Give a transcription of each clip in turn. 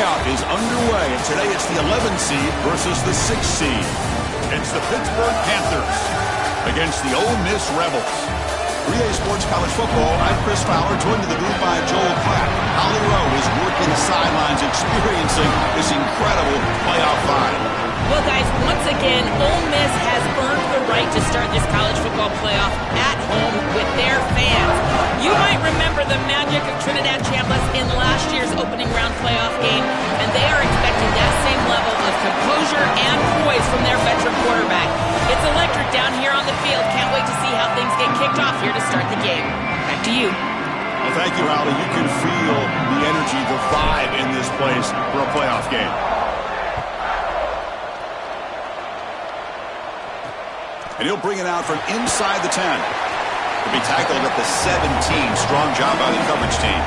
playoff is underway, and today it's the 11th seed versus the 6th seed. It's the Pittsburgh Panthers against the Ole Miss Rebels. 3A Sports College Football, I'm Chris Fowler, joined in the booth by Joel Klatt. Holly Rowe is working the sidelines, experiencing this incredible playoff vibe. Well, guys, once again, Ole Miss has earned the right to start this college football playoff at home with their fans. You might remember the magic of Trinidad Chambliss in last year's opening round playoff game, and they are expecting that same level of composure and poise from their veteran quarterback. It's electric down here on the field. Can't wait to see how things get kicked off here to start the game. Back to you. Well, thank you, Holly. You can feel the energy, the vibe in this place for a playoff game. And he'll bring it out from inside the 10. He'll be tackled at the 17. Strong job by the coverage team.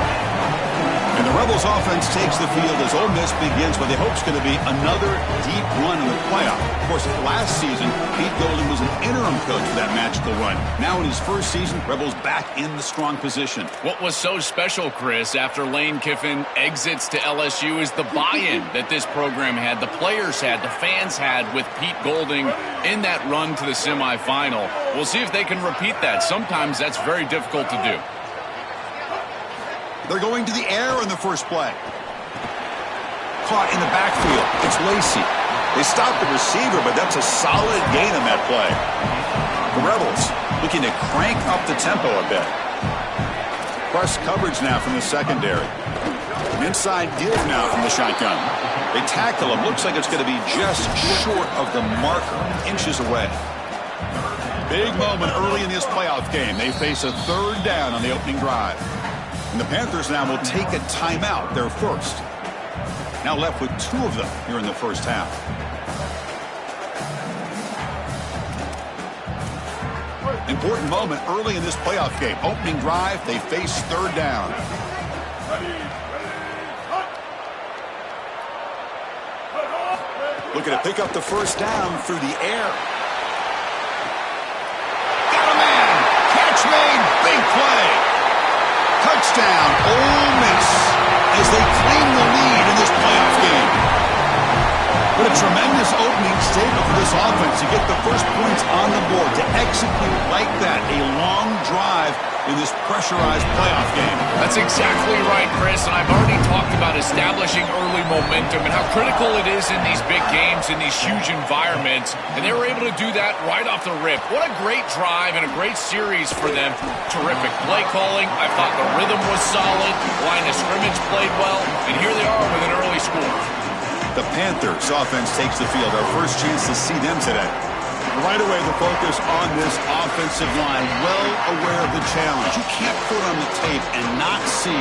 And the Rebels offense takes the field as Ole Miss begins what they hope is going to be another deep run in the playoff. Of course, last season, Pete Golding was an interim coach for that magical run. Now in his first season, Rebels back in the strong position. What was so special, Chris, after Lane Kiffin exits to LSU is the buy-in that this program had, the players had, the fans had with Pete Golding in that run to the semifinal. We'll see if they can repeat that. Sometimes that's very difficult to do. They're going to the air in the first play. Caught in the backfield. It's Lacey. They stopped the receiver, but that's a solid gain on that play. The Rebels looking to crank up the tempo a bit. Press coverage now from the secondary. An inside give now from the shotgun. They tackle him. Looks like it's going to be just short of the marker, inches away. Big moment early in this playoff game. They face a third down on the opening drive. And the Panthers now will take a timeout, their first. Now left with 2 of them here in the first half. Important moment early in this playoff game. Opening drive, they face third down. Looking to pick up the first down through the air. Got a man! Catch made! Big play! Touchdown, Ole Miss, as they claim the lead in this playoff game. What a tremendous opening statement for this offense to get the first points on the board, to execute like that, a long drive in this pressurized playoff game. That's exactly right, Chris, and I've already talked about establishing early momentum and how critical it is in these big games, in these huge environments, and they were able to do that right off the rip. What a great drive and a great series for them. Terrific play calling. I thought the rhythm was solid. Line of scrimmage played well, and here they are with an early score. The Panthers offense takes the field. Our first chance to see them today. Right away, the focus on this offensive line, well aware of the challenge. You can't put on the tape and not see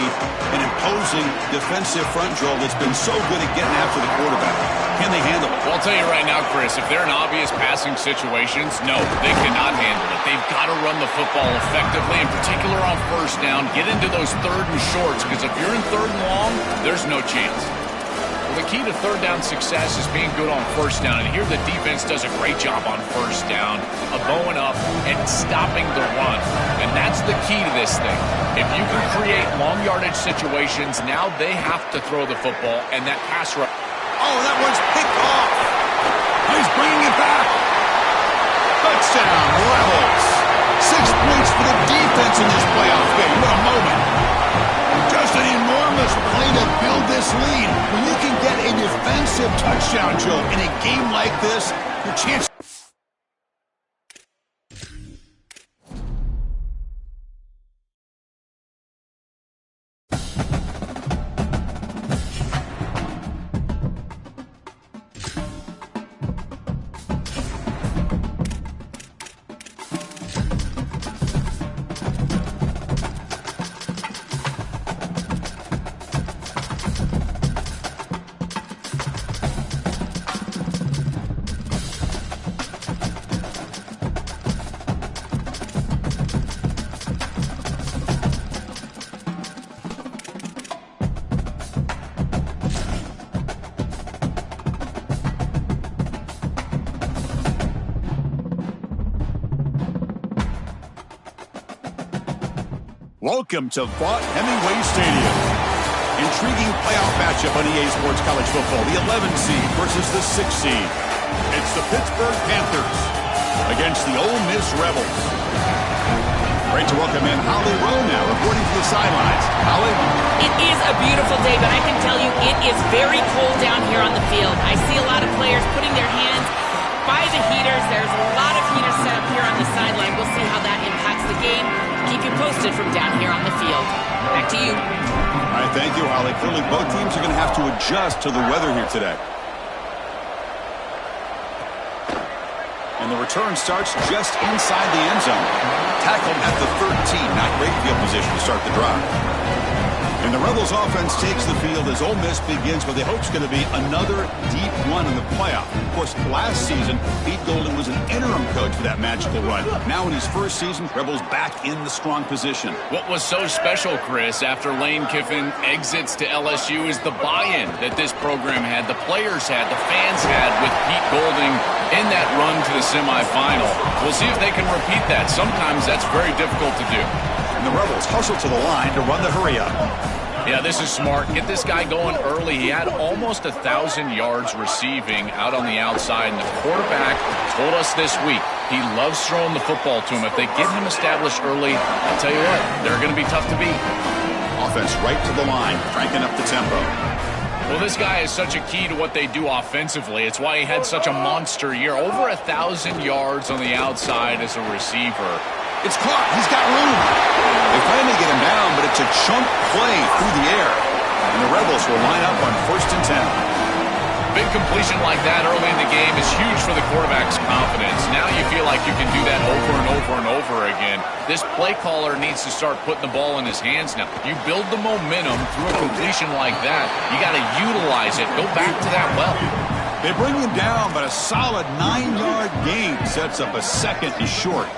an imposing defensive front, Joel, that's been so good at getting after the quarterback. Can they handle it? Well, I'll tell you right now, Chris, if they're in obvious passing situations, no, they cannot handle it. They've got to run the football effectively, in particular on first down. Get into those third and shorts, because if you're in third and long, there's no chance. The key to third down success is being good on first down, and here the defense does a great job on first down of bowing up and stopping the run, and that's the key to this thing. If you can create long yardage situations, now they have to throw the football, and that pass rush. Oh, that one's picked off. He's bringing it back. Touchdown, Rebels. 6 points for the defense in this playoff game. What a moment. Just an enormous play to build this lead. When you can get a defensive touchdown, Joe, in a game like this, your chance. Welcome to Vaught Hemingway Stadium. Intriguing playoff matchup on EA Sports College Football. The 11 seed versus the 6 seed. It's the Pittsburgh Panthers against the Ole Miss Rebels. Great to welcome in Holly Rowe now, reporting from the sidelines. Holly? It is a beautiful day, but I can tell you it is very cold down here on the field. I see a lot of players putting their hands by the heaters. There's a lot of heaters set up here on the sideline. We'll see how that impacts the game. Keep you posted from down here on the field. Back to you. All right, thank you, Holly. Clearly, both teams are going to have to adjust to the weather here today. And the return starts just inside the end zone. Tackled at the 13. Not great field position to start the drive. And the Rebels offense takes the field as Ole Miss begins what they hope is going to be another deep run in the playoff. Of course, last season, Pete Golden was an interim coach for that magical run. Now in his first season, Rebels back in the strong position. What was so special, Chris, after Lane Kiffin exits to LSU is the buy-in that this program had, the players had, the fans had with Pete Golding in that run to the semifinal. We'll see if they can repeat that. Sometimes that's very difficult to do. And the Rebels hustle to the line to run the hurry-up. Yeah, this is smart. Get this guy going early. He had almost 1,000 yards receiving out on the outside, and the quarterback told us this week he loves throwing the football to him. If they get him established early, I'll tell you what, they're going to be tough to beat. Offense right to the line, cranking up the tempo. Well, this guy is such a key to what they do offensively. It's why he had such a monster year. Over 1,000 yards on the outside as a receiver. It's caught. He's got room. They finally get him down, but it's a chunk play through the air. And the Rebels will line up on 1st and 10. Big completion like that early in the game is huge for the quarterback's confidence. Now you feel like you can do that over and over and over again. This play caller needs to start putting the ball in his hands now. You build the momentum through a completion like that. You got to utilize it. Go back to that well. They bring him down, but a solid 9-yard gain sets up a 2nd and short.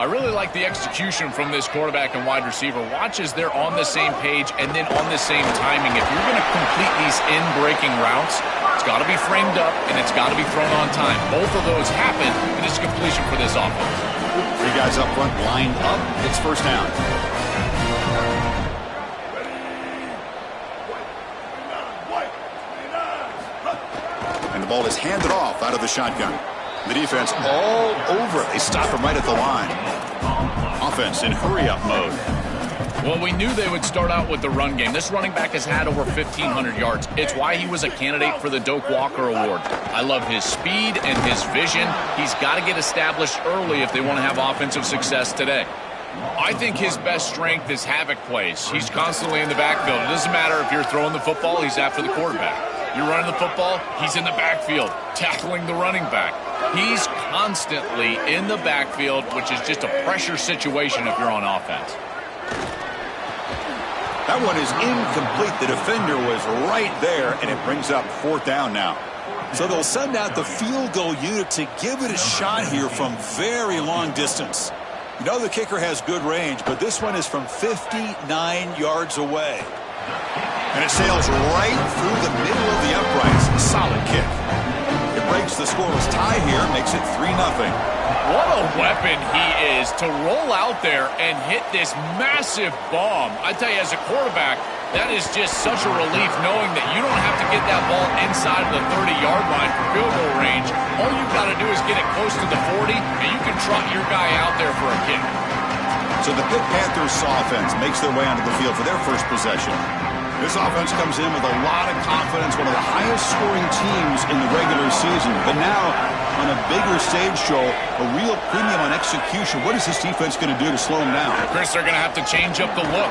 I really like the execution from this quarterback and wide receiver. Watch as they're on the same page and then on the same timing. If you're going to complete these in-breaking routes, it's got to be framed up and it's got to be thrown on time. Both of those happen, and it's completion for this offense. 3 guys up front lined up. It's 1st down. And the ball is handed off out of the shotgun. The defense all over it. They stop him right at the line. Offense in hurry-up mode. Well, we knew they would start out with the run game. This running back has had over 1,500 yards. It's why he was a candidate for the Doak Walker Award. I love his speed and his vision. He's got to get established early if they want to have offensive success today. I think his best strength is havoc plays. He's constantly in the backfield. It doesn't matter if you're throwing the football, he's after the quarterback. You're running the football, he's in the backfield, tackling the running back. He's constantly in the backfield, which is just a pressure situation if you're on offense. That one is incomplete. The defender was right there, and it brings up 4th down now. So they'll send out the field goal unit to give it a shot here from very long distance. You know the kicker has good range, but this one is from 59 yards away. And it sails right through the middle of the uprights. Solid kick. It breaks the scoreless tie here, makes it 3-0. What a weapon he is to roll out there and hit this massive bomb. I tell you, as a quarterback, that is just such a relief knowing that you don't have to get that ball inside of the 30-yard line for field goal range. All you've got to do is get it close to the 40, and you can trot your guy out there for a kick. So the Pitt Panthers offense makes their way onto the field for their first possession. This offense comes in with a lot of confidence, one of the highest scoring teams in the regular season. But now, on a bigger stage show, a real premium on execution. What is this defense going to do to slow them down? Chris, they're going to have to change up the look.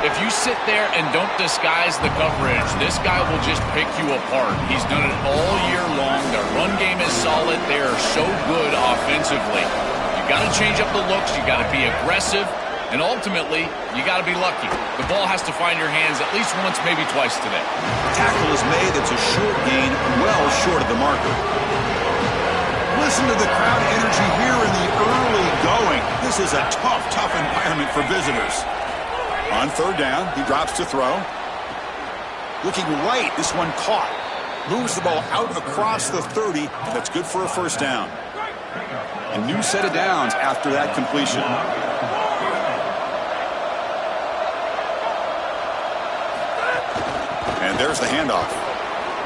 If you sit there and don't disguise the coverage, this guy will just pick you apart. He's done it all year long. Their run game is solid. They are so good offensively. You got to change up the looks. You got to be aggressive. And ultimately, you got to be lucky. The ball has to find your hands at least once, maybe twice today. Tackle is made. It's a short gain, well short of the marker. Listen to the crowd energy here in the early going. This is a tough environment for visitors. On 3rd down, he drops to throw. Looking right, this one caught. Moves the ball out across the 30. That's good for a 1st down. A new set of downs after that completion. There's the handoff.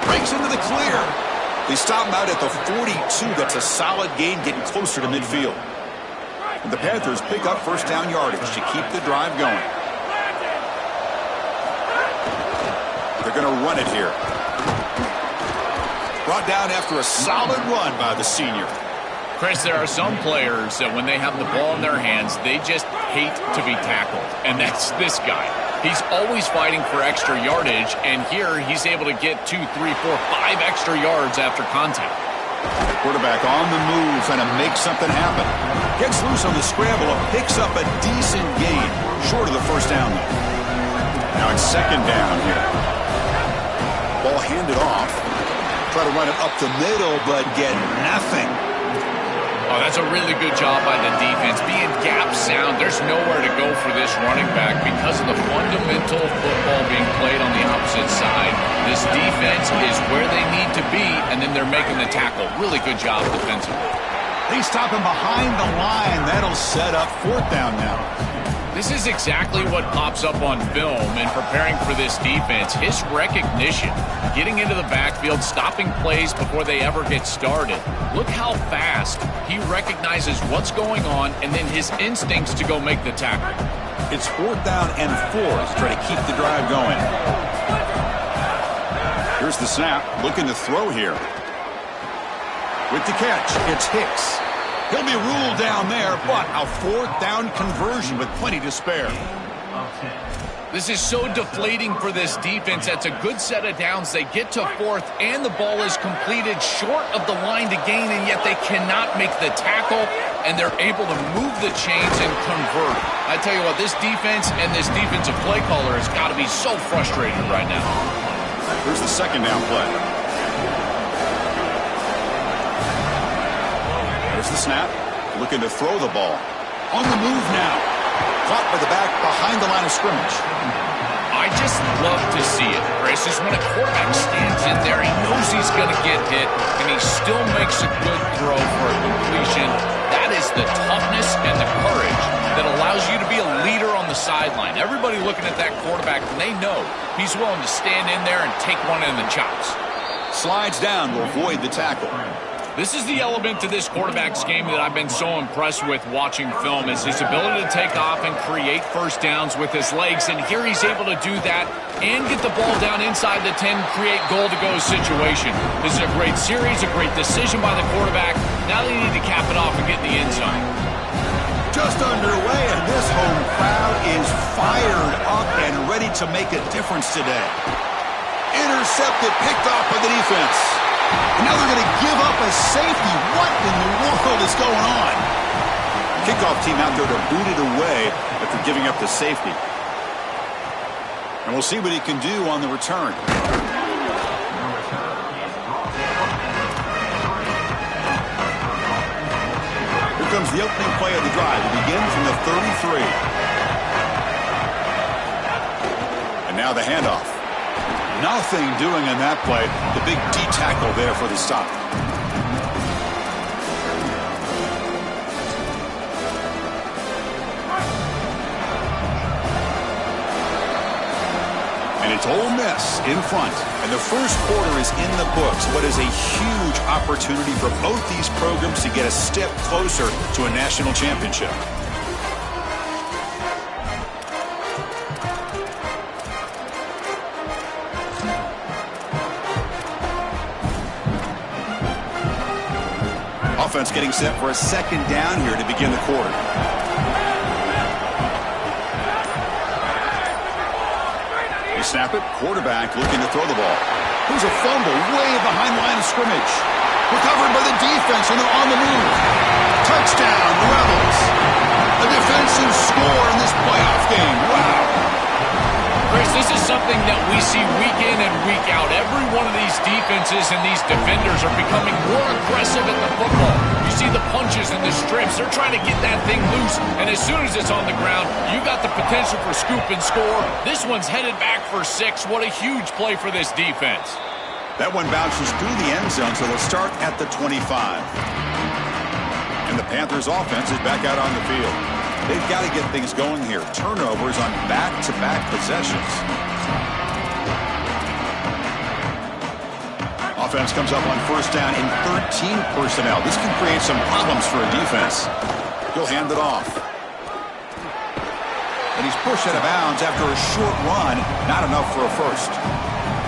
Breaks into the clear. They stop him out at the 42. That's a solid gain, getting closer to midfield. And the Panthers pick up first down yardage to keep the drive going. They're going to run it here. Brought down after a solid run by the senior. Chris, there are some players that when they have the ball in their hands, they just hate to be tackled. And that's this guy. He's always fighting for extra yardage, and here he's able to get 2, 3, 4, 5 extra yards after contact. The quarterback on the move, trying to make something happen. Gets loose on the scramble and picks up a decent gain. Short of the first down, though. Now it's second down here. Ball handed off. Try to run it up the middle, but get nothing. Oh, that's a really good job by the defense. Being gap sound, there's nowhere to go for this running back because of the fundamental football being played on the opposite side. This defense is where they need to be, and then they're making the tackle. Really good job defensively. They stop him behind the line. That'll set up fourth down now. This is exactly what pops up on film in preparing for this defense. His recognition, getting into the backfield, stopping plays before they ever get started. Look how fast he recognizes what's going on and then his instincts to go make the tackle. It's fourth down and 4 to try to keep the drive going. Here's the snap, looking to throw here. With the catch, it's Hicks. He'll be ruled down there, but a fourth down conversion with plenty to spare. This is so deflating for this defense. That's a good set of downs. They get to fourth, and the ball is completed short of the line to gain, and yet they cannot make the tackle, and they're able to move the chains and convert. I tell you what, this defense and this defensive play caller has got to be so frustrated right now. Here's the second down play. There's the snap, looking to throw the ball. On the move now. Caught by the back behind the line of scrimmage. I just love to see it, Chris. Is when a quarterback stands in there, he knows he's going to get hit, and he still makes a good throw for a completion. That is the toughness and the courage that allows you to be a leader on the sideline. Everybody looking at that quarterback, and they know he's willing to stand in there and take one in the chops. Slides down to avoid the tackle. This is the element to this quarterback's game that I've been so impressed with watching film, is his ability to take off and create first downs with his legs. And here he's able to do that and get the ball down inside the 10, create goal-to-go situation. This is a great series, a great decision by the quarterback. Now they need to cap it off and get in the end zone. Just underway, and this home crowd is fired up and ready to make a difference today. Intercepted, picked off by the defense. And now they're going to give up a safety. What in the world is going on? Kickoff team out there to boot it away after giving up the safety. And we'll see what he can do on the return. Here comes the opening play of the drive. It begins from the 33. And now the handoff. Nothing doing in that play. The big D tackle there for the stop. And it's Ole Miss in front. And the first quarter is in the books. What is a huge opportunity for both these programs to get a step closer to a national championship. Offense getting set for a second down here to begin the quarter. They snap it. Quarterback looking to throw the ball. Here's a fumble way behind the line of scrimmage. Recovered by the defense, and they're on the move. Touchdown, Rebels. A defensive score in this playoff game. Wow. Chris, this is something that we see week in and week out. Every one of these defenses and these defenders are becoming more aggressive at the football. You see the punches and the strips. They're trying to get that thing loose, and as soon as it's on the ground, you got the potential for scoop and score. This one's headed back for 6. What a huge play for this defense. That one bounces through the end zone, so they'll start at the 25. And the Panthers' offense is back out on the field. They've got to get things going here. Turnovers on back-to-back possessions. offense comes up on first down in 13 personnel. This can create some problems for a defense. He'll hand it off. And he's pushed out of bounds after a short run. Not enough for a first.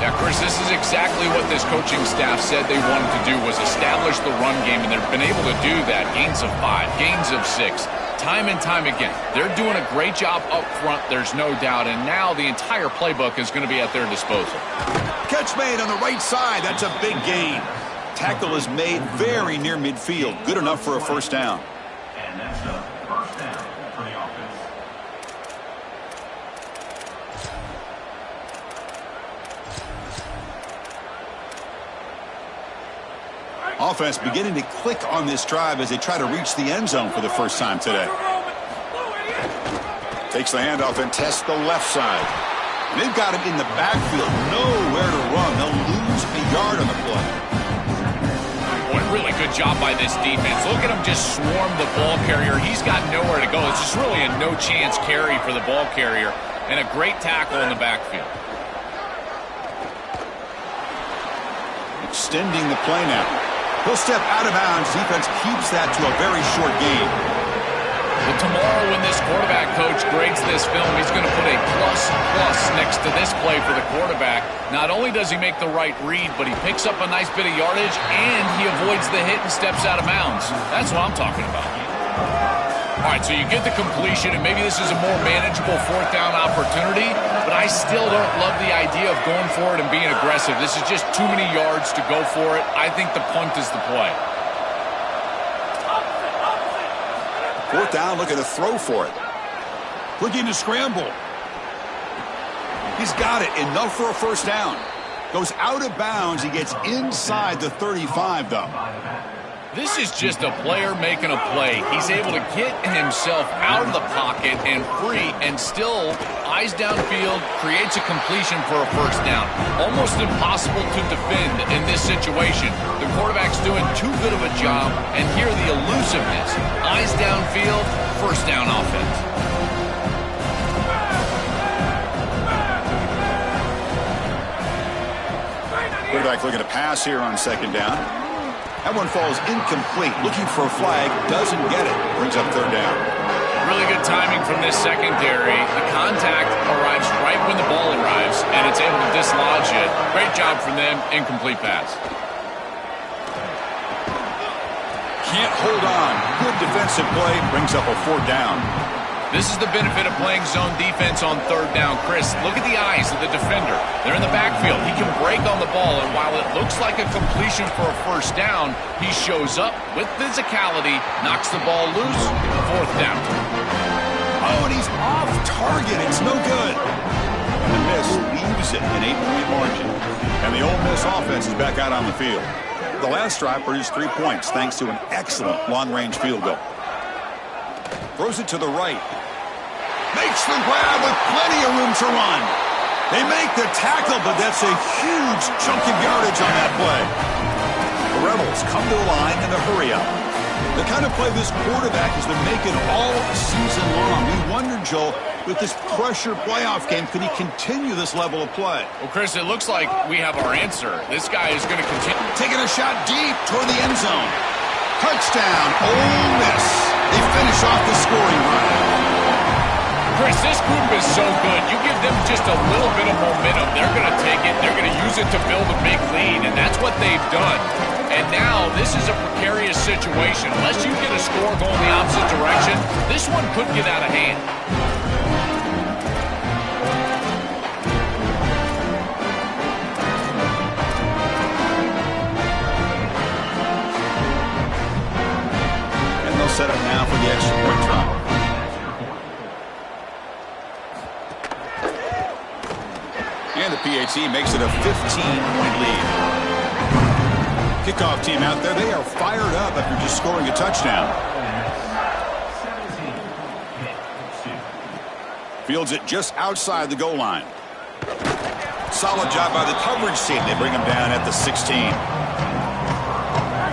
Yeah, Chris, this is exactly what this coaching staff said they wanted to do, was establish the run game, and they've been able to do that. Gains of 5, gains of 6, time and time again. They're doing a great job up front, there's no doubt, and now the entire playbook is going to be at their disposal. Catch made on the right side. That's a big gain. Tackle is made very near midfield. Good enough for a first down. And that's a first down for the offense. Offense beginning to click on this drive as they try to reach the end zone for the first time today. Takes the handoff and tests the left side. They've got him in the backfield. Nowhere to run. They'll lose a yard on the play. One really good job by this defense. Look at him just swarm the ball carrier. He's got nowhere to go. It's just really a no-chance carry for the ball carrier, and a great tackle in the backfield. Extending the play now. He'll step out of bounds. Defense keeps that to a very short gain. But tomorrow when this quarterback coach grades this film, he's going to put a plus next to this play for the quarterback. Not only does he make the right read, but he picks up a nice bit of yardage, and he avoids the hit and steps out of bounds. That's what I'm talking about. All right, so you get the completion, and maybe this is a more manageable fourth down opportunity, but I still don't love the idea of going for it and being aggressive. This is just too many yards to go for it. I think the punt is the play. Fourth down, looking to throw for it. Looking to scramble. He's got it. Enough for a first down. Goes out of bounds. He gets inside the 35, though. This is just a player making a play. He's able to get himself out of the pocket and free, and still, eyes downfield, creates a completion for a first down. Almost impossible to defend in this situation. The quarterback's doing too good of a job, and here the elusiveness. Eyes downfield, first down offense. Quarterback looking to pass here on second down. That one falls incomplete. Looking for a flag. Doesn't get it. Brings up third down. Really good timing from this secondary. The contact arrives right when the ball arrives, and it's able to dislodge it. Great job from them. Incomplete pass. Can't hold on. Good defensive play. Brings up a fourth down. This is the benefit of playing zone defense on third down. Chris, look at the eyes of the defender. They're in the backfield. He can break on the ball, and while it looks like a completion for a first down, he shows up with physicality, knocks the ball loose, fourth down. Oh, and he's off target. It's no good. The miss leaves it an 8-point margin. And the Ole Miss offense is back out on the field. The last drive produced 3 points thanks to an excellent long-range field goal. Throws it to the right. Makes the grab with plenty of room to run. They make the tackle, but that's a huge chunk of yardage on that play. The Rebels come to the line in a hurry-up. The kind of play this quarterback has been making all season long. We wonder, Joel, with this pressure playoff game, could he continue this level of play? Well, Chris, it looks like we have our answer. This guy is going to continue. Taking a shot deep toward the end zone. Touchdown, Ole Miss. They finish off the scoring run. Chris, this group is so good. You give them just a little bit of momentum, they're going to take it. They're going to use it to build a big lead, and that's what they've done. And now this is a precarious situation. Unless you get a score going the opposite direction, this one could get out of hand. Set up now for the extra point try. And the PAT makes it a 15-point lead. Kickoff team out there, they are fired up after just scoring a touchdown. Fields it just outside the goal line. Solid job by the coverage team. They bring him down at the 16.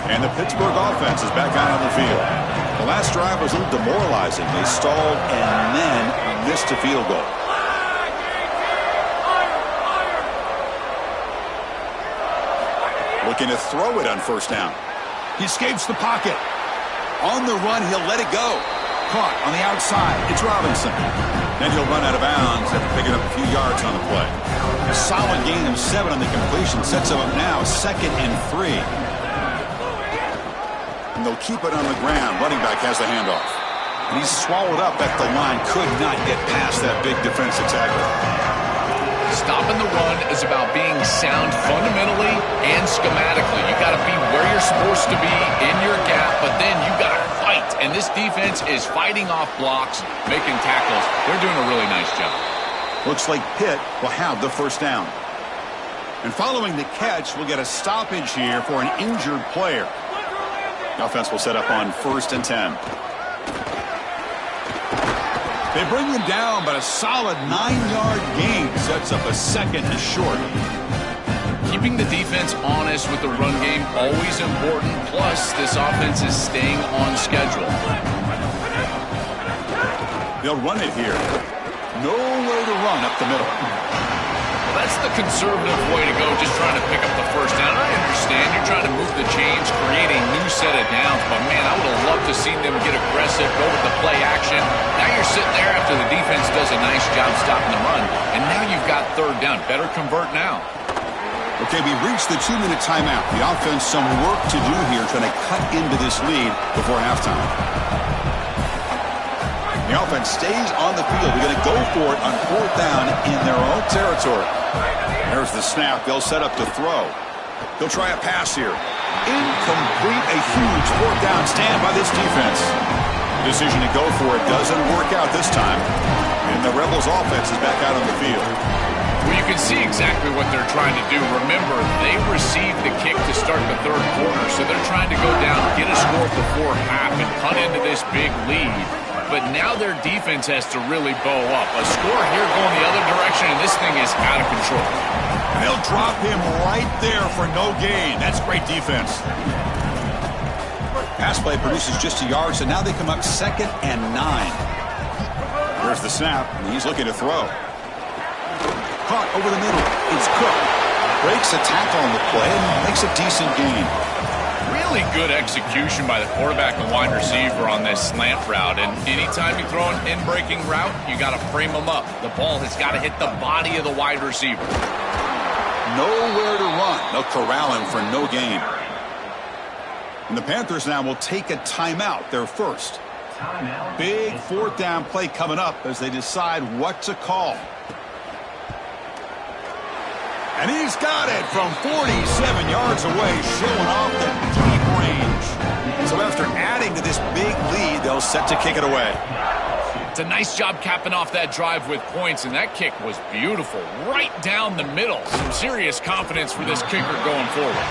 And the Pittsburgh offense is back out on the field. The last drive was a little demoralizing. They stalled and then missed a field goal. Looking to throw it on first down. He escapes the pocket. On the run, he'll let it go. Caught on the outside. It's Robinson. Then he'll run out of bounds after picking up a few yards on the play. A solid gain of 7 on the completion sets him up now 2nd and 3. And they'll keep it on the ground. Running back has the handoff. And he's swallowed up at the line. Could not get past that big defensive tackle. Stopping the run is about being sound fundamentally and schematically. You got to be where you're supposed to be in your gap, but then you got to fight. And this defense is fighting off blocks, making tackles. They're doing a really nice job. Looks like Pitt will have the first down. And following the catch, we'll get a stoppage here for an injured player. The offense will set up on 1st and 10. They bring him down, but a solid 9-yard gain sets up a 2nd and short. Keeping the defense honest with the run game, always important. Plus, this offense is staying on schedule. They'll run it here. Nowhere to run up the middle. Well, that's the conservative way to go, just trying to pick up the first down. I understand you're trying to move the chains, create a new set of downs, but man, I would have loved to see them get aggressive, go with the play action. Now you're sitting there after the defense does a nice job stopping the run, and now you've got 3rd down. Better convert now. Okay, we reached the 2-minute timeout. The offense some work to do here, trying to cut into this lead before halftime. The offense stays on the field. They're going to go for it on 4th down in their own territory. There's the snap. They'll set up to throw. They'll try a pass here. Incomplete. A huge 4th down stand by this defense. The decision to go for it doesn't work out this time. And the Rebels offense is back out on the field. Well, you can see exactly what they're trying to do. Remember, they received the kick to start the 3rd quarter, so they're trying to go down, get a score before half, and cut into this big lead. But now their defense has to really bow up. A score here going the other direction, and this thing is out of control. And they'll drop him right there for no gain. That's great defense. Pass play produces just a yard, so now they come up 2nd and 9. There's the snap, and he's looking to throw. Caught over the middle. It's Cook. Breaks a tackle on the play and makes a decent gain. Really good execution by the quarterback and wide receiver on this slant route. And anytime you throw an in-breaking route, you got to frame them up. The ball has got to hit the body of the wide receiver. Nowhere to run. They'll corral him for no gain. And the Panthers now will take a timeout, their first. Big 4th down play coming up as they decide what to call. And he's got it from 47 yards away, showing off the deep range. So after adding to this big lead, they'll set to kick it away. It's a nice job capping off that drive with points, and that kick was beautiful. Right down the middle. Some serious confidence for this kicker going forward.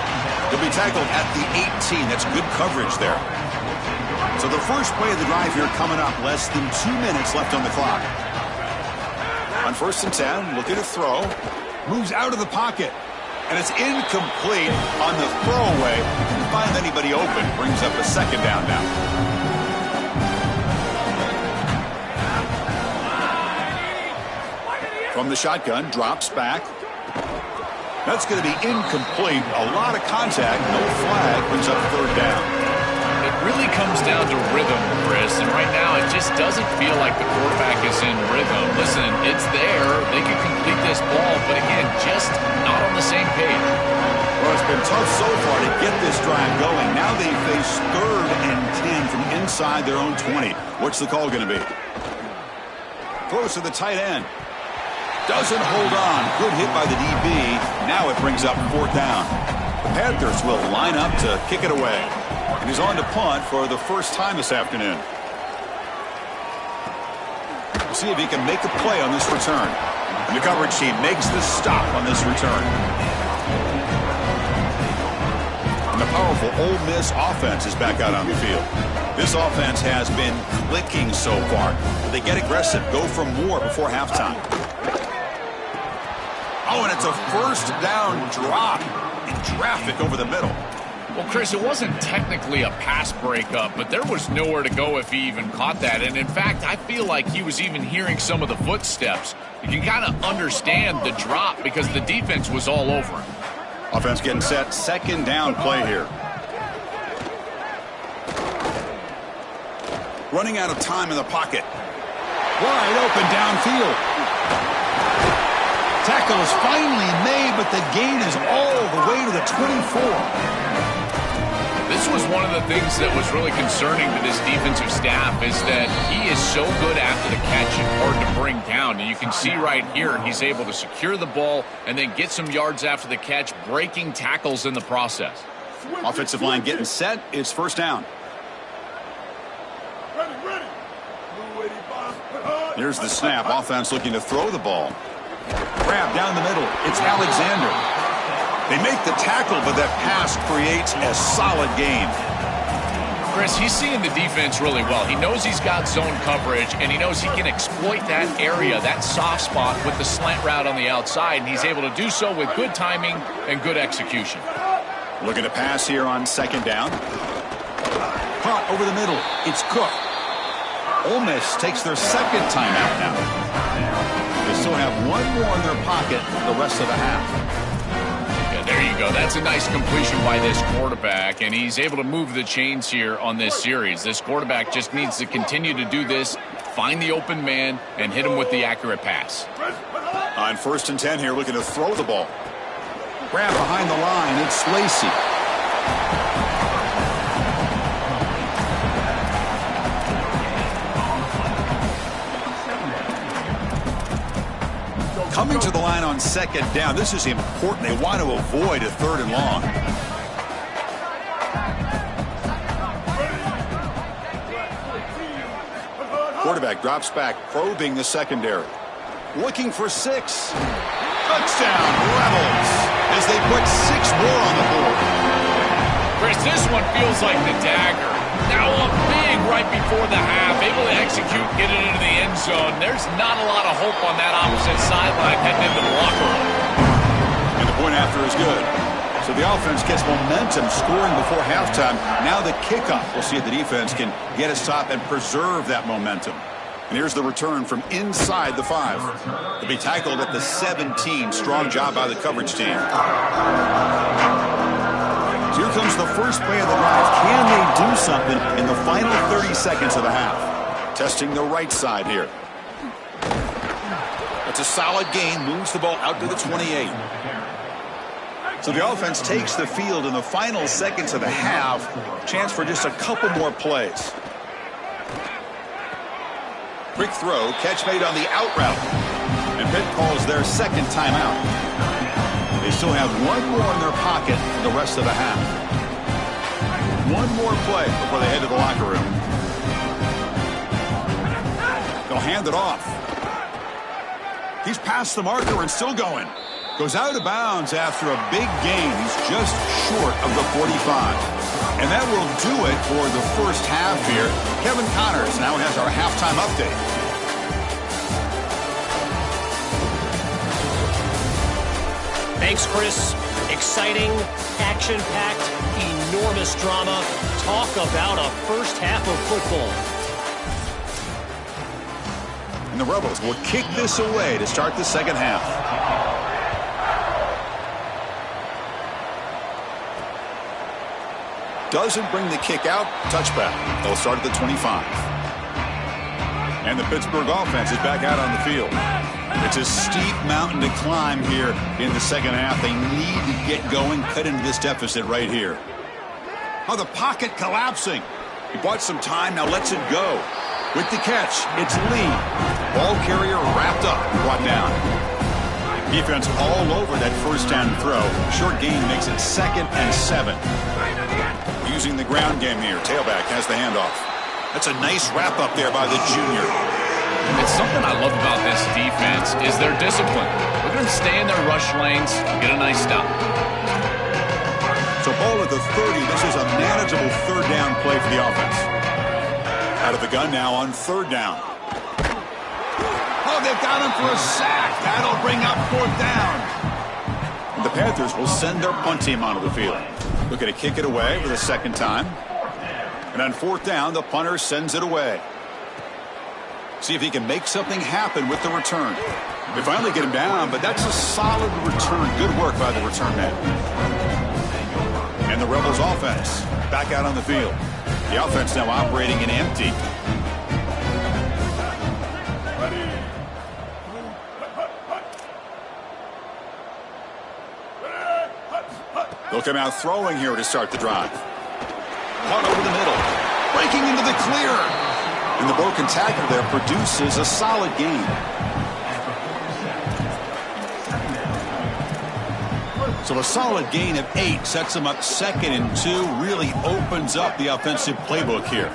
He'll be tackled at the 18. That's good coverage there. So the first play of the drive here coming up. Less than 2 minutes left on the clock. On 1st and 10, looking to throw. Moves out of the pocket. And it's incomplete on the throwaway. Didn't find anybody open. Brings up a 2nd down now. From the shotgun, drops back. That's going to be incomplete. A lot of contact, no flag. Brings up 3rd down. It really comes down to rhythm, Chris, and right now it just doesn't feel like the quarterback is in rhythm. Listen, it's there. They can complete this ball, but again, just not on the same page. Well, it's been tough so far to get this drive going. Now they face 3rd and 10 from inside their own 20. What's the call going to be? Throws to the tight end. Doesn't hold on. Good hit by the DB. Now it brings up 4th down. The Panthers will line up to kick it away. And he's on to punt for the first time this afternoon. We'll see if he can make a play on this return. And the coverage team makes the stop on this return. And the powerful Ole Miss offense is back out on the field. This offense has been clicking so far. But they get aggressive, go for more before halftime. Oh, and it's a 1st down drop in traffic over the middle. Well, Chris, it wasn't technically a pass breakup, but there was nowhere to go if he even caught that. And in fact, I feel like he was even hearing some of the footsteps. You can kind of understand the drop because the defense was all over him. Offense getting set. Second down play here. Running out of time in the pocket. Wide open downfield. Tackle is finally made, but the gain is all the way to the 24. This was one of the things that was really concerning to this defensive staff is that he is so good after the catch and hard to bring down. And you can see right here he's able to secure the ball and then get some yards after the catch, breaking tackles in the process. Offensive line getting set. It's first down. Here's the snap. Offense looking to throw the ball. Grab down the middle. It's Alexander. They make the tackle, but that pass creates a solid gain. Chris, he's seeing the defense really well. He knows he's got zone coverage, and he knows he can exploit that area, that soft spot, with the slant route on the outside, and he's able to do so with good timing and good execution. Looking to pass here on second down. Caught over the middle. It's Cook. Ole Miss takes their second timeout now. They still have one more in their pocket the rest of the half. There you go. That's a nice completion by this quarterback, and he's able to move the chains here on this series. This quarterback just needs to continue to do this, find the open man, and hit him with the accurate pass. On 1st and 10 here, looking to throw the ball. Grab behind the line. It's Lacey. Coming to the line on second down. This is important. They want to avoid a 3rd and long. Quarterback drops back, probing the secondary. Looking for 6. Touchdown, Rebels, as they put 6 more on the board. Chris, this one feels like the dagger. Now up big right before the half, able to execute, get it into the end zone. There's not a lot of hope on that opposite sideline heading into the locker room. And the point after is good. So the offense gets momentum, scoring before halftime. Now the kickoff. We'll see if the defense can get a stop and preserve that momentum. And here's the return from inside the 5. To be tackled at the 17. Strong job by the coverage team. So here comes the first play of the drive. Can they do something in the final 30 seconds of the half? Testing the right side here. That's a solid gain. Moves the ball out to the 28. So the offense takes the field in the final seconds of the half. Chance for just a couple more plays. Quick throw. Catch made on the out route. And Pitt calls their second timeout. They still have one more in their pocket the rest of the half. One more play before they head to the locker room. They'll hand it off. He's past the marker and still going. Goes out of bounds after a big gain. He's just short of the 45. And that will do it for the first half here. Kevin Connors now has our halftime update. Thanks, Chris. Exciting, action-packed, enormous drama. Talk about a first half of football. And the Rebels will kick this away to start the second half. Doesn't bring the kick out. Touchback. They'll start at the 25. And the Pittsburgh offense is back out on the field. It's a steep mountain to climb here in the second half. They need to get going, cut into this deficit right here. Oh, the pocket collapsing. He bought some time, now lets it go. With the catch, it's Lee. Ball carrier wrapped up, brought down. Defense all over that first down throw. Short gain makes it 2nd and 7. Using the ground game here. Tailback has the handoff. That's a nice wrap up there by the junior. It's something I love about this defense is their discipline. We're going to stay in their rush lanes, get a nice stop. So ball at the 30. This is a manageable 3rd down play for the offense. Out of the gun now on 3rd down. Oh, they've got him for a sack. That'll bring up 4th down. And the Panthers will send their punt team onto the field. Looking to kick it away for the 2nd time. And on 4th down, the punter sends it away. See if he can make something happen with the return. They finally get him down, but that's a solid return. Good work by the return man. And the Rebels offense back out on the field. The offense now operating in empty. They'll come out throwing here to start the drive. Caught over the middle. Breaking into the clear. And the broken tackle there produces a solid gain. So a solid gain of 8 sets them up 2nd and 2. Really opens up the offensive playbook here.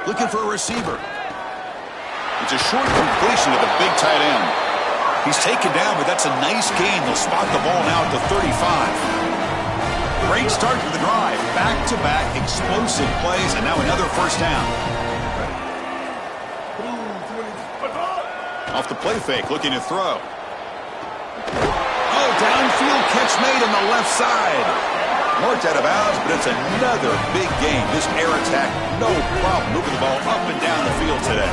Looking for a receiver. It's a short completion to the big tight end. He's taken down, but that's a nice gain. They'll spot the ball now at the 35. Great start to the drive. Back-to-back explosive plays, and now another first down. Off the play fake, looking to throw. Oh, downfield catch made on the left side. Marked out of bounds, but it's another big game. This air attack, no problem moving the ball up and down the field today.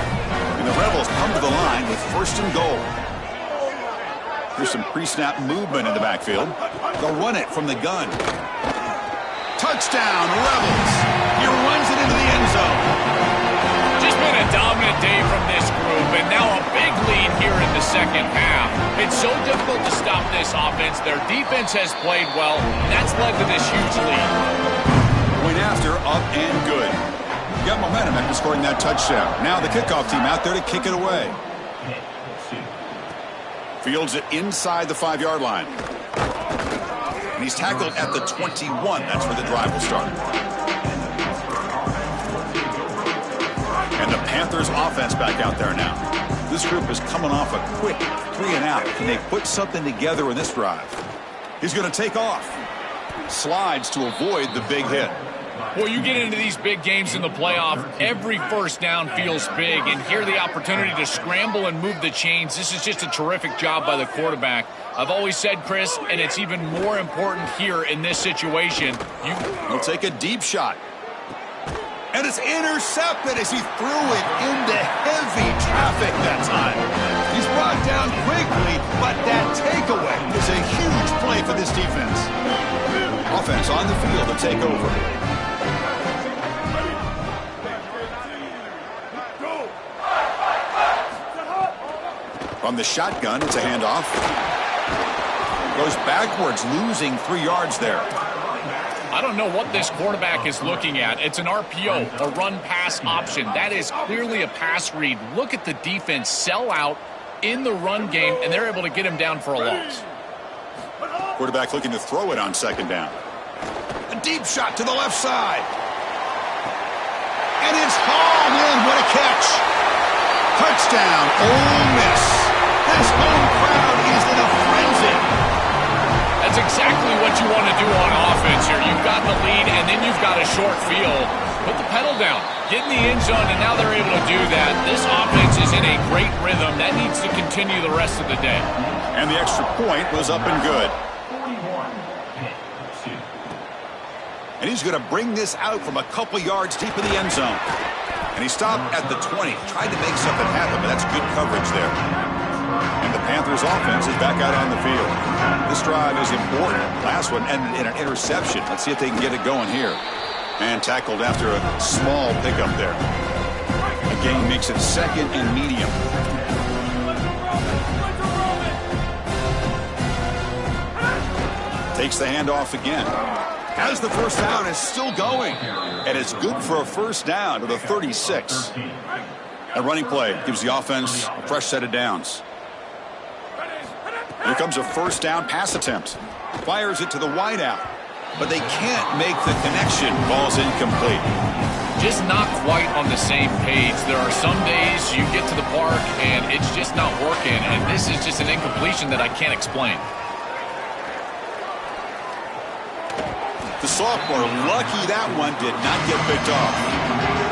And the Rebels come to the line with 1st and goal. Here's some pre-snap movement in the backfield. They'll run it from the gun. Touchdown, Rebels. He runs it into the end zone. Just been a dominant day from this group, and now a big lead here in the 2nd half. It's so difficult to stop this offense. Their defense has played well. That's led to this huge lead. Point after, up and good. Got momentum after scoring that touchdown. Now the kickoff team out there to kick it away. Fields it inside the 5-yard line. And he's tackled at the 21. That's where the drive will start. And the Panthers offense back out there now. This group is coming off a quick 3-and-out. Can they put something together in this drive? He's going to take off. Slides to avoid the big hit. Well, you get into these big games in the playoff, every first down feels big, and here the opportunity to scramble and move the chains. This is just a terrific job by the quarterback. I've always said, Chris, and it's even more important here in this situation. He'll take a deep shot. And it's intercepted as he threw it into heavy traffic that time. He's brought down quickly, but that takeaway is a huge play for this defense. Offense on the field to take over. From the shotgun, it's a handoff. Goes backwards, losing 3 yards there. I don't know what this quarterback is looking at. It's an RPO, a run-pass option. That is clearly a pass read. Look at the defense sell out in the run game, and they're able to get him down for a loss. Quarterback looking to throw it on 2nd down. A deep shot to the left side. And it's hauled in. What a catch. Touchdown, Ole Miss. This home crowd is in a frenzy. That's exactly what you want to do on offense here. You've got the lead, and then you've got a short field. Put the pedal down. Get in the end zone, and now they're able to do that. This offense is in a great rhythm. That needs to continue the rest of the day. And the extra point was up and good. And he's going to bring this out from a couple yards deep in the end zone. And he stopped at the 20. Tried to make something happen, but that's good coverage there. And the Panthers offense is back out on the field. This drive is important. Last one ended in an interception. Let's see if they can get it going here. And tackled after a small pickup there. The gain makes it 2nd and medium. Takes the handoff again. As the first down is still going. And it's good for a first down to the 36. A running play gives the offense a fresh set of downs. Here comes a first down pass attempt. Fires it to the wideout. But they can't make the connection. Ball's incomplete. Just not quite on the same page. There are some days you get to the park and it's just not working. And this is just an incompletion that I can't explain. The sophomore, lucky that one did not get picked off.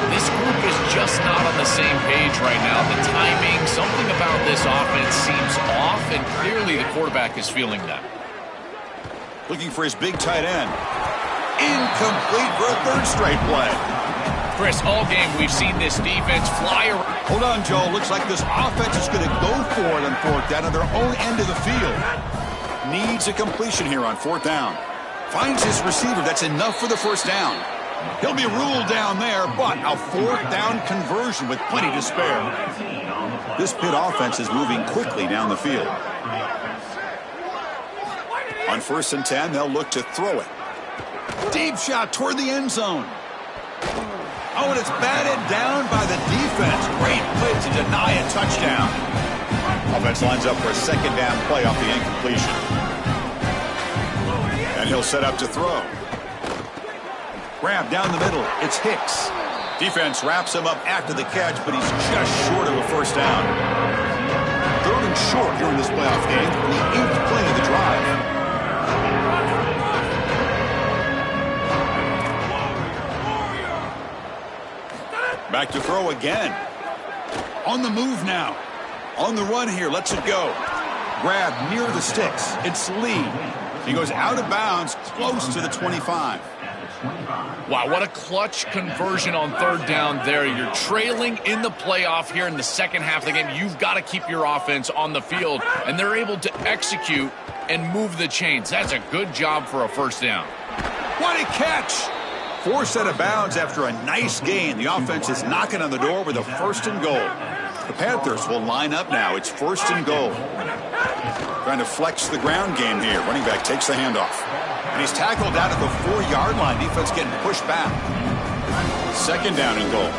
This group is just not on the same page right now. The timing, something about this offense seems off, and clearly the quarterback is feeling that. Looking for his big tight end. Incomplete for a 3rd straight play. Chris, all game we've seen this defense fly around. Hold on, Joe. Looks like this offense is going to go for it on fourth down on their own end of the field. Needs a completion here on fourth down. Finds his receiver. That's enough for the first down. He'll be ruled down there, but a fourth down conversion with plenty to spare. This Pitt offense is moving quickly down the field. On 1st and 10, they'll look to throw it. Deep shot toward the end zone. Oh, and it's batted down by the defense. Great play to deny a touchdown. Offense lines up for a second down play off the incompletion. And he'll set up to throw. Grab down the middle. It's Hicks. Defense wraps him up after the catch, but he's just short of a first down. 3rd and short here in this playoff game. The 8th play of the drive. Back to throw again. On the move now. On the run here. Lets it go. Grab near the sticks. It's Lee. He goes out of bounds, close to the 25. Wow, what a clutch conversion on 3rd down there. You're trailing in the playoff here in the second half of the game. You've got to keep your offense on the field, and they're able to execute and move the chains. That's a good job for a first down. What a catch! Forced out of bounds after a nice gain. The offense is knocking on the door with a 1st and goal. The Panthers will line up now. It's 1st and goal. Trying to flex the ground game here. Running back takes the handoff. And he's tackled down at the 4-yard line. Defense getting pushed back. 2nd down and goal.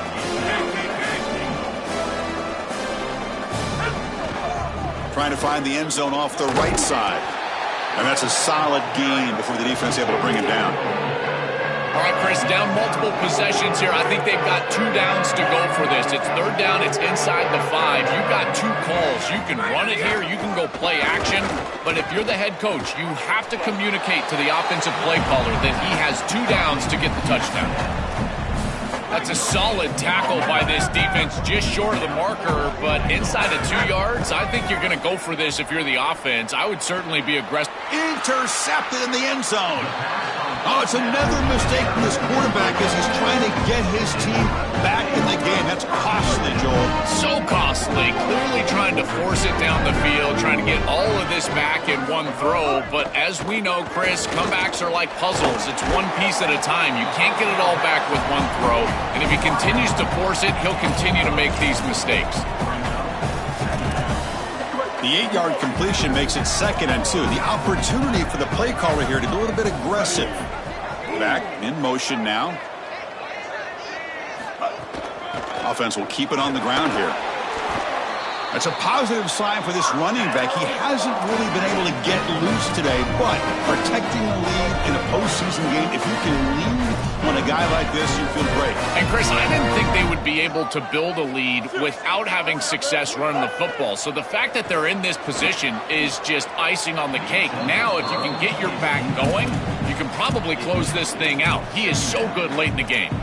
Trying to find the end zone off the right side. And that's a solid gain before the defense is able to bring him down. All right, Chris, down multiple possessions here. I think they've got 2 downs to go for this. It's 3rd down. It's inside the 5. You've got 2 calls. You can run it here. You can go play action. But if you're the head coach, you have to communicate to the offensive play caller that he has 2 downs to get the touchdown. That's a solid tackle by this defense, just short of the marker, but inside of 2 yards, I think you're going to go for this if you're the offense. I would certainly be aggressive. Intercepted in the end zone. Oh, it's another mistake from this quarterback as he's trying to get his team back in the game. That's costly, Joel. So costly. Clearly trying to force it down the field, trying to get all of this back in one throw. But as we know, Chris, comebacks are like puzzles. It's one piece at a time. You can't get it all back with one throw. And if he continues to force it, he'll continue to make these mistakes. The 8-yard completion makes it 2nd and 2. The opportunity for the play caller here to be a little bit aggressive. Back in motion now. Offense will keep it on the ground here. That's a positive sign for this running back. He hasn't really been able to get loose today, but protecting the lead in a postseason game, if you can lead on a guy like this, you feel great. And Chris, I didn't think they would be able to build a lead without having success running the football. So the fact that they're in this position is just icing on the cake. Now, if you can get your back going, you can probably close this thing out. He is so good late in the game.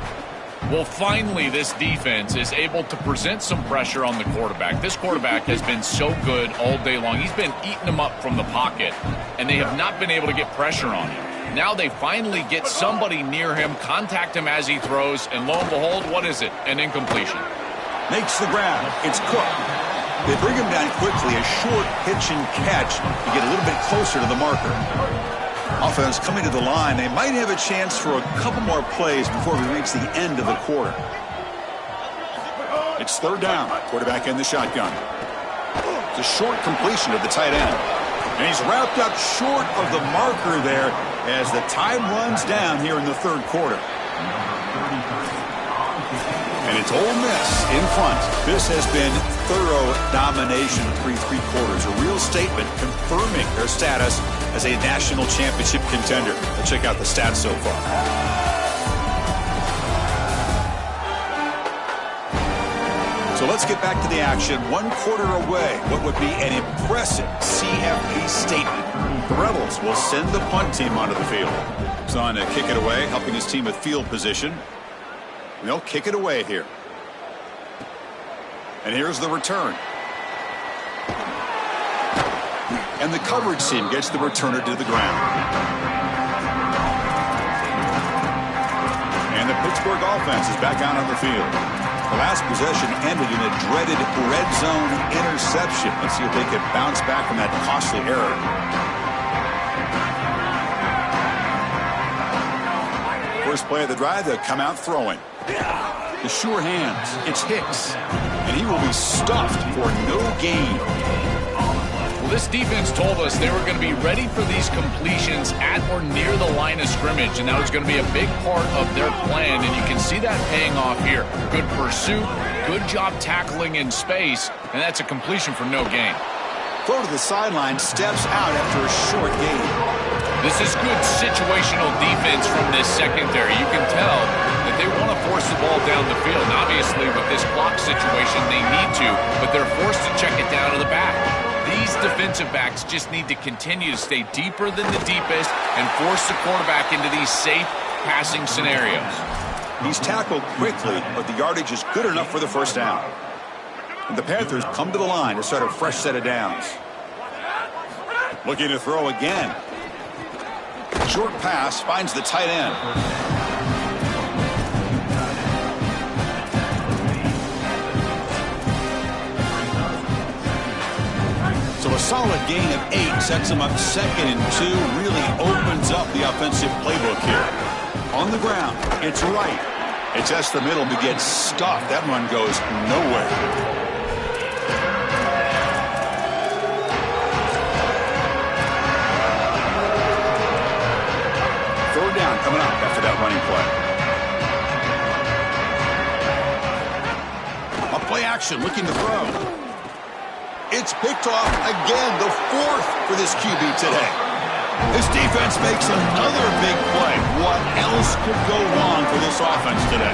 Well, finally, this defense is able to present some pressure on the quarterback. This quarterback has been so good all day long. He's been eating them up from the pocket, and they have not been able to get pressure on him. Now they finally get somebody near him, contact him as he throws, and lo and behold, what is it? An incompletion. Makes the grab. It's Cook. They bring him down quickly. A short pitch and catch to get a little bit closer to the marker. Offense coming to the line. They might have a chance for a couple more plays before we reach the end of the quarter. It's 3rd down. Quarterback in the shotgun. It's a short completion of the tight end. And he's wrapped up short of the marker there as the time runs down here in the 3rd quarter. And it's Ole Miss in front. This has been thorough domination of 3/3 A real statement confirming their status as a national championship contender. Let's check out the stats so far. So let's get back to the action. 1 quarter away. What would be an impressive CFP statement. The Rebels will send the punt team onto the field. He's on to kick it away, helping his team with field position. They'll kick it away here. And here's the return. And the coverage team gets the returner to the ground. And the pitch Pittsburgh offense is back out on the field. The last possession ended in a dreaded red zone interception. Let's see if they can bounce back from that costly error. First play of the drive, they'll come out throwing. The sure hands. It's Hicks. And he will be stuffed for no gain. Well, this defense told us they were going to be ready for these completions at or near the line of scrimmage, and that was going to be a big part of their plan, and you can see that paying off here. Good pursuit, good job tackling in space, and that's a completion for no gain. Throw to the sideline, steps out after a short gain. This is good situational defense from this secondary. You can tell that they want to force the ball down the field. And obviously, with this clock situation, they need to, but they're forced to check it down to the back. These defensive backs just need to continue to stay deeper than the deepest and force the quarterback into these safe passing scenarios. He's tackled quickly, but the yardage is good enough for the first down. And the Panthers come to the line to start a fresh set of downs. Looking to throw again. Short pass finds the tight end. So a solid gain of 8 sets him up 2nd and 2. Really opens up the offensive playbook here. On the ground, it's right. It's just the middle to get stuffed. That run goes nowhere. Down coming up after that running play. A play action looking to throw. It's picked off again, the 4th for this QB today. This defense makes another big play. What else could go wrong for this offense today?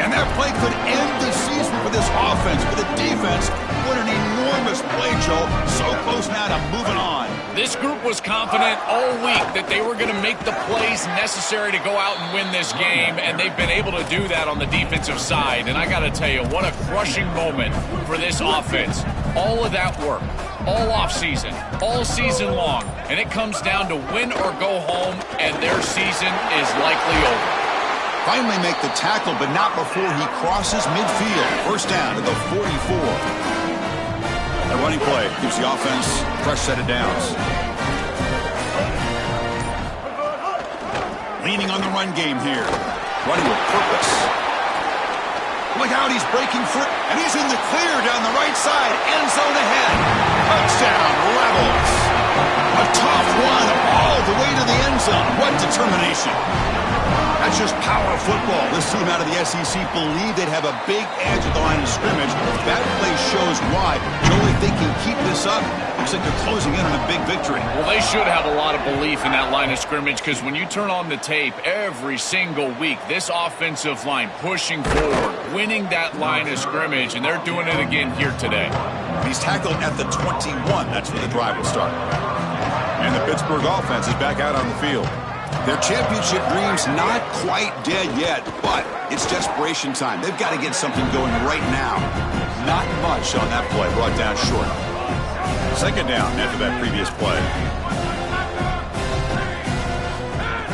And that play could end the season for this offense. For the defense, what an enormous play, Joe. So close now to moving on. This group was confident all week that they were going to make the plays necessary to go out and win this game, and they've been able to do that on the defensive side. And I got to tell you, what a crushing moment for this offense. All of that work, all offseason, all season long, and it comes down to win or go home, and their season is likely over. Finally make the tackle, but not before he crosses midfield. First down to the 44. A running play gives the offense a fresh set of downs. Leaning on the run game here. Running with purpose. Look out, he's breaking free. And he's in the clear down the right side. End zone ahead. Touchdown, Rebels. A tough one all the way to the end zone. What determination. That's just power of football. This team out of the SEC believe they'd have a big edge at the line of scrimmage. That play shows why. Joe, if they can keep this up, looks like they're closing in on a big victory. Well, they should have a lot of belief in that line of scrimmage, because when you turn on the tape every single week, this offensive line pushing forward, winning that line of scrimmage, and they're doing it again here today. He's tackled at the 21. That's where the drive will start. And the Pittsburgh offense is back out on the field. Their championship dreams not quite dead yet, but it's desperation time. They've got to get something going right now. Not much on that play, brought down short. Second down after that previous play.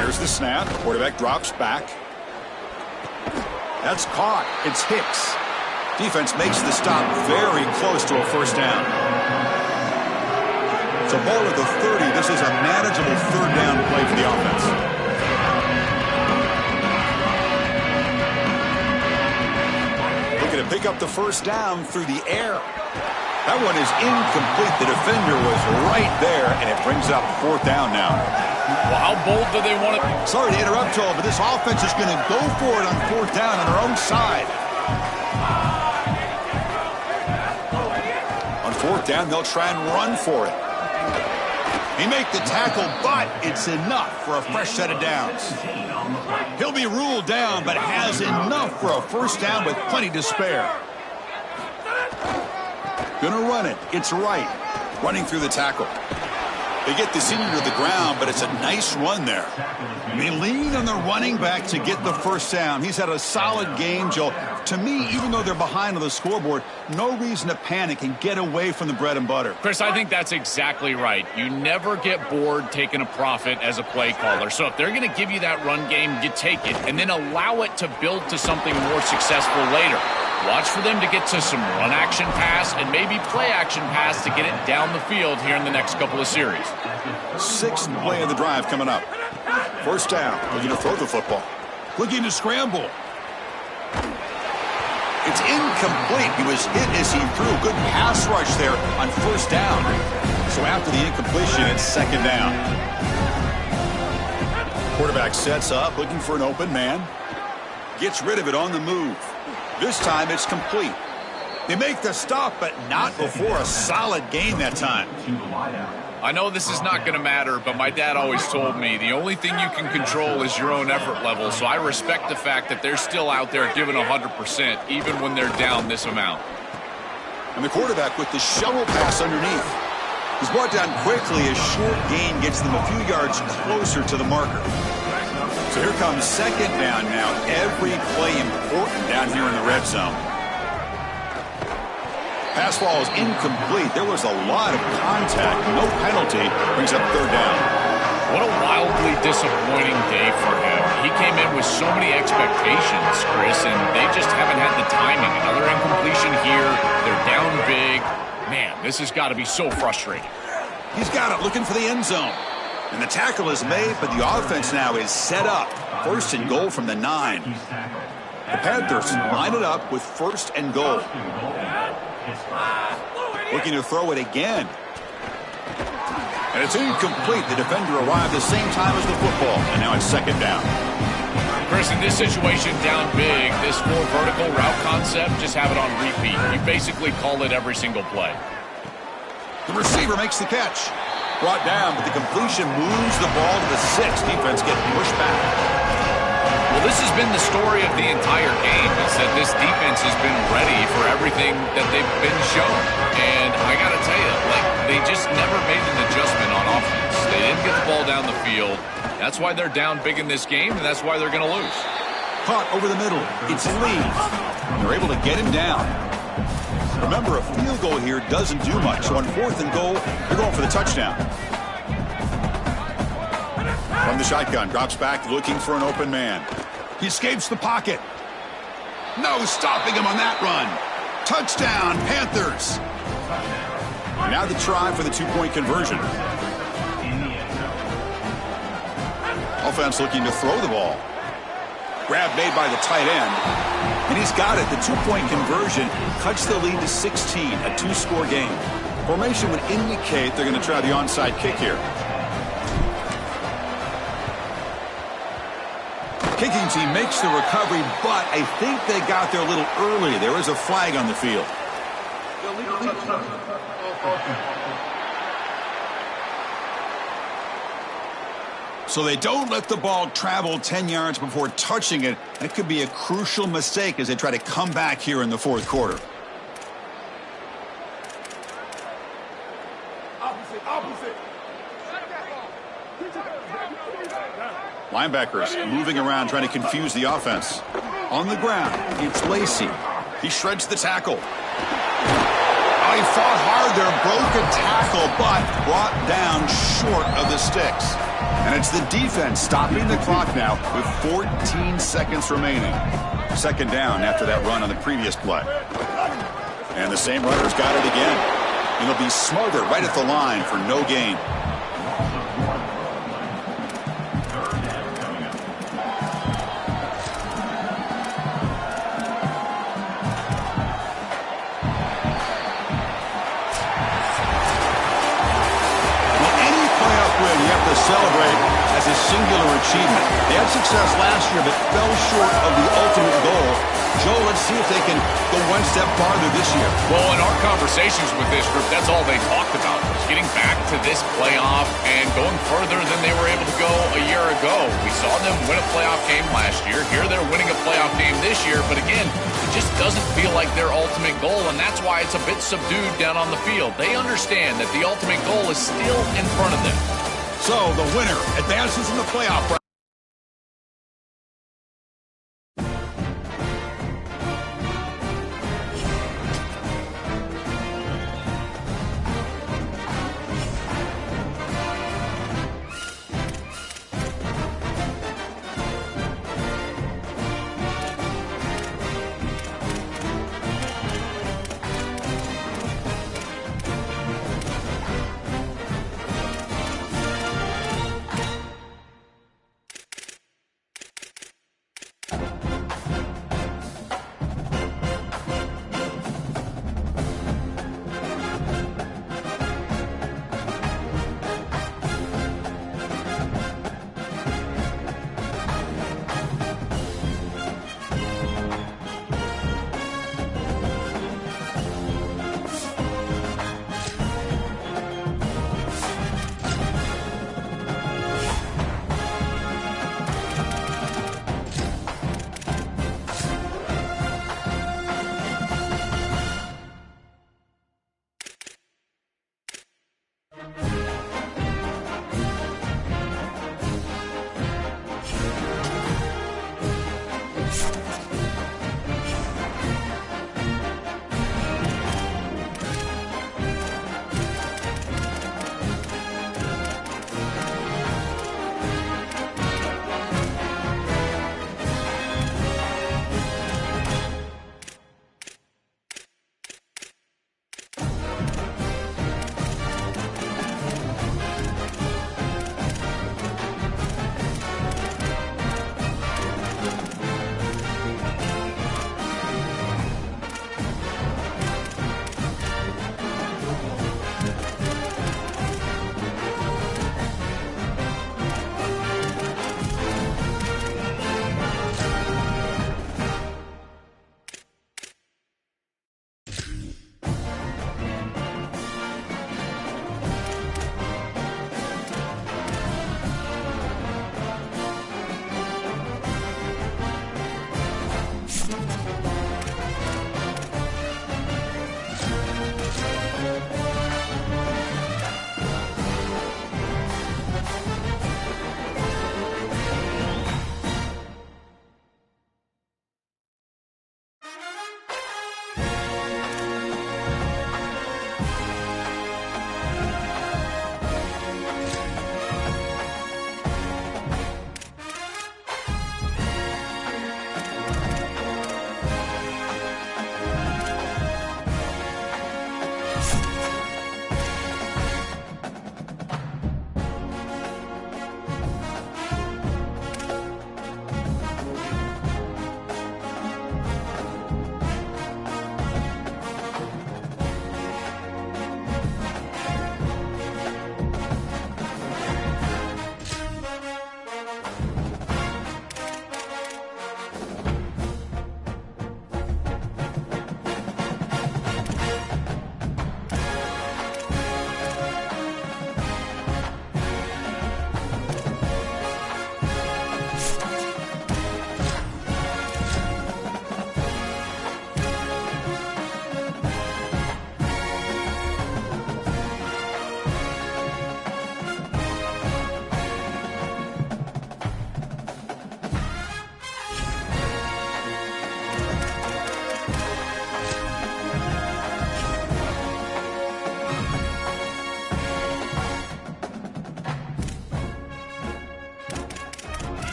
Here's the snap. Quarterback drops back. That's caught. It's Hicks. Defense makes the stop very close to a first down. It's a ball at the 30. This is a manageable third down play for the offense. Looking to pick up the first down through the air. That one is incomplete. The defender was right there, and it brings up fourth down now. Well, how bold do they want it? Sorry to interrupt, Joel, but this offense is going to go for it on fourth down on their own side. On fourth down, they'll try and run for it. He make the tackle, but it's enough for a fresh set of downs. He'll be ruled down, but has enough for a first down with plenty to spare. Gonna run it. It's right. Running through the tackle. They get the senior to the ground, but it's a nice run there. They lean on the running back to get the first down. He's had a solid game, Joe. To me, even though they're behind on the scoreboard, no reason to panic and get away from the bread and butter. Chris, I think that's exactly right. You never get bored taking a profit as a play caller. So if they're going to give you that run game, you take it, and then allow it to build to something more successful later. Watch for them to get to some run action pass and maybe play action pass to get it down the field here in the next couple of series. Sixth play of the drive coming up. First down, looking to throw the football. Looking to scramble. It's incomplete. He was hit as he threw. Good pass rush there on first down. So after the incompletion, it's second down. Quarterback sets up, looking for an open man. Gets rid of it on the move. This time it's complete. They make the stop, but not before a solid gain that time. I know this is not going to matter, but my dad always told me the only thing you can control is your own effort level, so I respect the fact that they're still out there giving 100%, even when they're down this amount. And the quarterback with the shovel pass underneath. He's brought down quickly. A short gain gets them a few yards closer to the marker. So here comes second down now. Every play important down here in the red zone. Pass ball is incomplete. There was a lot of contact. No penalty. Brings up third down. What a wildly disappointing day for him. He came in with so many expectations, Chris, and they just haven't had the timing. Another incompletion here. They're down big. Man, this has got to be so frustrating. He's got it, looking for the end zone. And the tackle is made, but the offense now is set up. First and goal from the 9. The Panthers line it up with first and goal. Looking to throw it again. And it's incomplete. The defender arrived the same time as the football. And now it's second down. Chris, in this situation, down big, this more vertical route concept, just have it on repeat. You basically call it every single play. The receiver makes the catch. Brought down, but the completion moves the ball to the 6. Defense getting pushed back. Well, this has been the story of the entire game, is that this defense has been ready for everything that they've been shown. And I got to tell you, they just never made an adjustment on offense. They didn't get the ball down the field. That's why they're down big in this game, and that's why they're going to lose. Caught over the middle. It's Lee. They're able to get him down. Remember, a field goal here doesn't do much. So on fourth and goal, they're going for the touchdown. From the shotgun, drops back, looking for an open man. He escapes the pocket. No stopping him on that run. Touchdown, Panthers. Now the try for the two-point conversion. Offense looking to throw the ball. Grab made by the tight end. And he's got it. The two-point conversion cuts the lead to 16, a two-score game. Formation would indicate they're going to try the onside kick here. Kicking team makes the recovery, but I think they got there a little early. There is a flag on the field. So they don't let the ball travel 10 yards before touching it. That could be a crucial mistake as they try to come back here in the fourth quarter. Linebackers moving around trying to confuse the offense. On the ground, it's Lacey. He shreds the tackle. Oh, he fought hard there, broke a tackle, but brought down short of the sticks. And it's the defense stopping the clock now with 14 seconds remaining. Second down after that run on the previous play. And the same runner's got it again. And he'll be smothered right at the line for no gain. Celebrate as a singular achievement. They had success last year, but fell short of the ultimate goal. Joe, let's see if they can go one step farther this year. Well, in our conversations with this group, that's all they talked about, was getting back to this playoff and going further than they were able to go a year ago. We saw them win a playoff game last year. Here they're winning a playoff game this year, but again, it just doesn't feel like their ultimate goal, and that's why it's a bit subdued down on the field. They understand that the ultimate goal is still in front of them. So the winner advances in the playoff round.